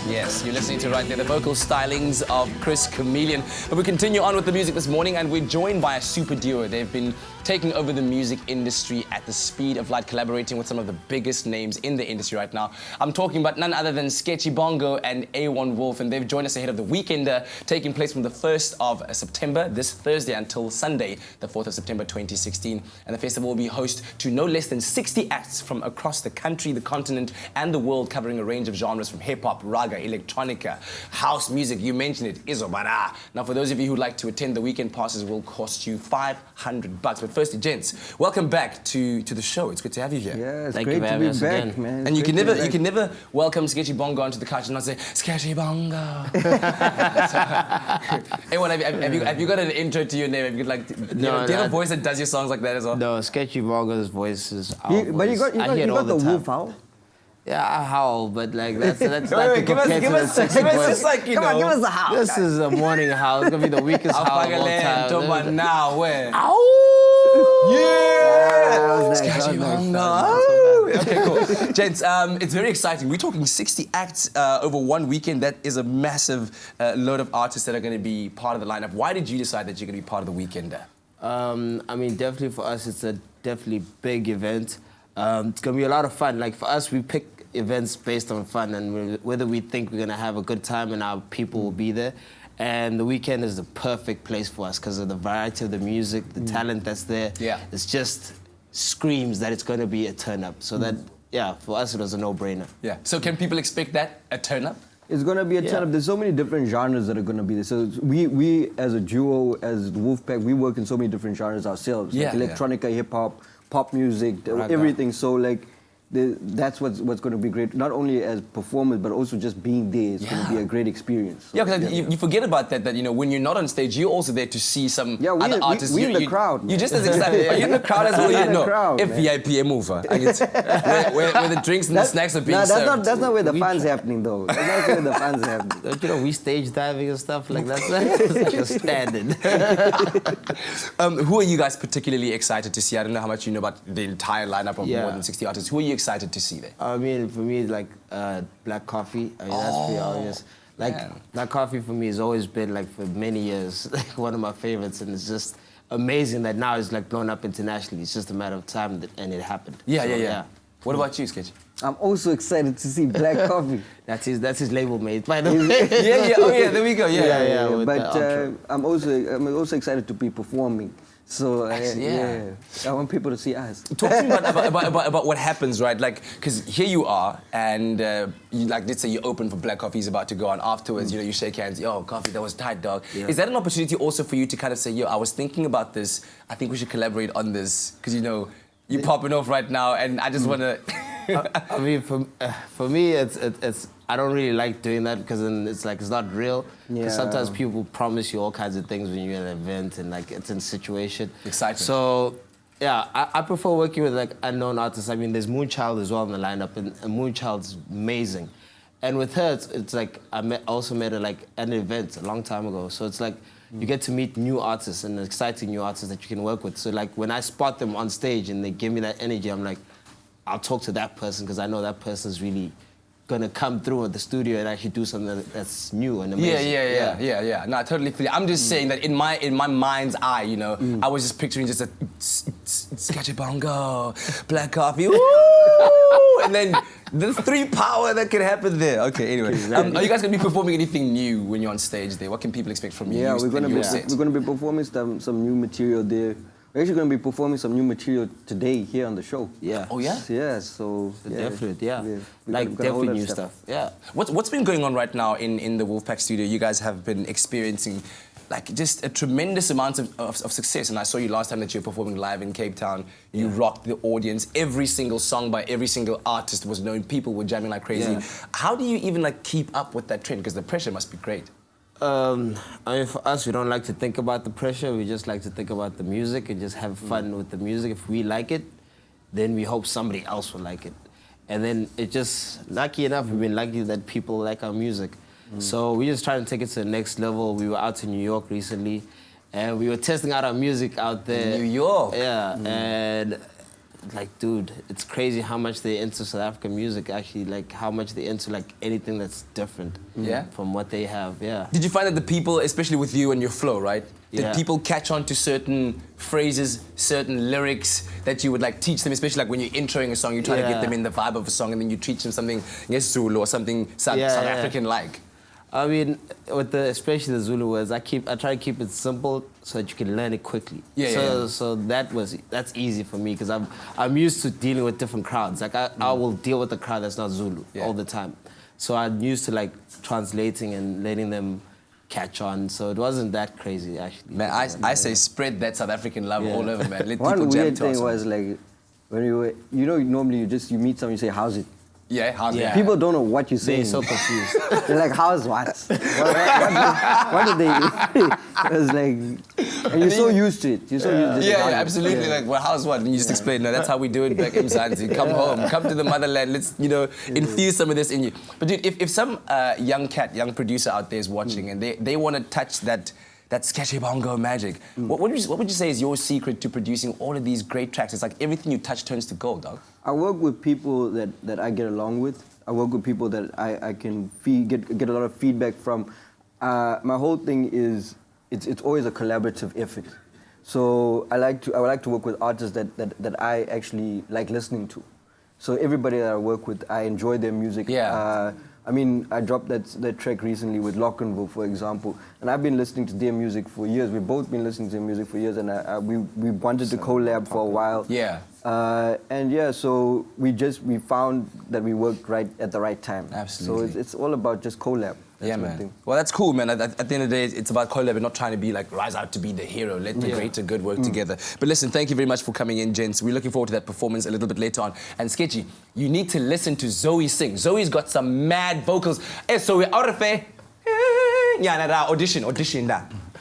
Yes, you're listening to right there the vocal stylings of Chris Chameleon. But we continue on with the music this morning, and we're joined by a super duo. They've been taking over the music industry at the speed of light, collaborating with some of the biggest names in the industry right now. I'm talking about none other than Sketchy Bongo and Aewon Wolf, and they've joined us ahead of the Weekender, taking place from the 1st of September, this Thursday, until Sunday, the 4th of September 2016. And the festival will be host to no less than 60 acts from across the country, the continent, and the world, covering a range of genres from hip-hop, raga, electronica, house music, you mentioned it, Izobara. Now, for those of you who'd like to attend, the weekend passes will cost you $500. But firstly, gents, welcome back to the show. It's good to have you here. Yeah, it's Thank great you for to having be us back, again. man. And you can never welcome Sketchy Bongo onto the couch and not say, Sketchy Bongo. Anyone, have you got an intro to your name? Have you like, do you have a voice that does your songs like that as well? No, Sketchy Bongo's voice is our But you voice. got I hear it all the time. wolf howl. Yeah, I howl, but like that's Wait, like give us just like, you Come know. on, give us the howl. This is a morning howl. It's gonna be the weakest howl of all Talk about time. now, where? Ow! Yeah! That was Sketchy nice. Bongo. Okay, cool. Gents, it's very exciting. We're talking 60 acts over one weekend. That is a massive load of artists that are going to be part of the lineup. Why did you decide that you're going to be part of the Weekender? I mean, definitely for us, it's a definitely big event. It's gonna be a lot of fun. Like for us, we pick events based on fun and whether we think we're gonna have a good time and our people will be there. And the weekend is the perfect place for us because of the variety of the music, the talent that's there. Yeah. It's just screams that it's gonna be a turn up. So that, yeah, for us it was a no-brainer. Yeah. So can people expect that, a turn up? It's gonna be a ton of. There's so many different genres that are gonna be there. So we as a duo, as the Wolfpack, we work in so many different genres ourselves. Yeah, like electronica, hip hop, pop music, everything. So like, that's what's going to be great. Not only as performers, but also just being there is going to be a great experience. So, Yeah, because you forget about that. That you know, when you're not on stage, you're also there to see some other artists. We in the crowd. You're just as excited. Are you in the crowd as well? In the No, crowd, FVIP mover. Where the drinks and the snacks are being served. That's not where the fun's happening, though. That's not where the fun's happening. Don't you know, we stage diving and stuff like that. That's like a standard. Who are you guys particularly excited to see? I don't know how much you know about the entire lineup of more than 60 artists. Who are you excited to see there? I mean, for me, like Black Coffee. I mean, that's pretty obvious. Like Black Coffee for me has always been like for many years like one of my favorites, and it's just amazing that now it's like blown up internationally. It's just a matter of time and it happened. Yeah. What about you, Sketch? I'm also excited to see Black Coffee. That's his label mate, by the way. Oh yeah, there we go. Yeah. But I'm also excited to be performing. So I want people to see us. Talk to me about what happens, right? Like, because here you are, and you, like, let's say you open for Black Coffee, he's about to go on. Afterwards, you know, you shake hands. Yo, Coffee, that was tight, dog. Yeah. Is that an opportunity also for you to kind of say, yo, I was thinking about this. I think we should collaborate on this because you know you're popping off right now, and I just want to. I mean, for me, it's I don't really like doing that because then it's like it's not real. Because sometimes people promise you all kinds of things when you're at an event and like it's in a situation. Exciting. So yeah, I prefer working with like unknown artists. I mean, there's Moonchild as well in the lineup, and Moonchild's amazing. And with her, it's like I also met her like at an event a long time ago. So it's like you get to meet new artists and exciting new artists that you can work with. So like when I spot them on stage and they give me that energy, I'm like, I'll talk to that person because I know that person's really gonna come through at the studio and actually do something that's new and amazing. Yeah. No, I totally feel it. I'm just saying that in my mind's eye, you know, I was just picturing just a Sketchy Bongo, Black Coffee, woo! And then the three power that could happen there. Okay, anyway. Are you guys gonna be performing anything new when you're on stage there? What can people expect from you? Yeah, we're gonna be performing some new material there. We're actually going to be performing some new material today here on the show. Yeah. Oh, yeah? Yeah, so... Definitely, yeah. Like, definitely new stuff. Yeah. What's been going on right now in the Wolfpack studio? You guys have been experiencing, like, just a tremendous amount of success. And I saw you last time that you were performing live in Cape Town. You rocked the audience. Every single song by every single artist was known. People were jamming like crazy. Yeah. How do you even, like, keep up with that trend? Because the pressure must be great. I mean, for us, we don't like to think about the pressure. We just like to think about the music and just have fun with the music. If we like it, then we hope somebody else will like it. And then it just, lucky enough, we've been lucky that people like our music. So we just try to take it to the next level. We were out in New York recently, and we were testing out our music out there. New York? Yeah, and like, dude, it's crazy how much they're into South African music, actually, like, how much they're into, like, anything that's different from what they have, Did you find that the people, especially with you and your flow, right? Did people catch on to certain phrases, certain lyrics that you would, like, teach them, especially, like, when you're introing a song, you try to get them in the vibe of a song, and then you teach them something, Zulu or something South African-like? I mean, with especially the Zulu words, I try to keep it simple so that you can learn it quickly. So that's easy for me because I'm used to dealing with different crowds. Like I will deal with a crowd that's not Zulu all the time. So I'm used to like translating and letting them catch on. So it wasn't that crazy actually. Man, I say spread that South African love all over, man. Let One people jam weird to us. thing was like when normally you meet someone, you say how's it. Yeah, how's it? People don't know what you're saying. They're so confused. They're like, how's what? What did they... It was like... And you're so used to it. You're so used to it. Yeah, absolutely. Like, well, how's what? And you just explain, no, that's how we do it back in Mzansi. Come home, come to the motherland. Let's, infuse some of this in you. But dude, if some young producer out there is watching and they want to touch that Sketchy Bongo magic, what would you say is your secret to producing all of these great tracks? It's like everything you touch turns to gold, dog. I work with people that I get along with. I work with people that I can get a lot of feedback from. My whole thing is it's always a collaborative effort. So I would like to work with artists that I actually like listening to. So everybody that I work with, I enjoy their music. Yeah. I mean, I dropped that track recently with Lockenville, for example, and I've been listening to their music for years. We've both been listening to their music for years, and we wanted to collab for a while. Yeah. So we found that we worked right at the right time. Absolutely. So it's all about just collab. Yeah, man. Well, that's cool, man. At the end of the day, it's about collab and not trying to be like, rise out to be the hero. Let the greater good work together. But listen, thank you very much for coming in, gents. We're looking forward to that performance a little bit later on. And Sketchy, you need to listen to Zoe sing. Zoe's got some mad vocals. So we're out of there. Yeah, audition that.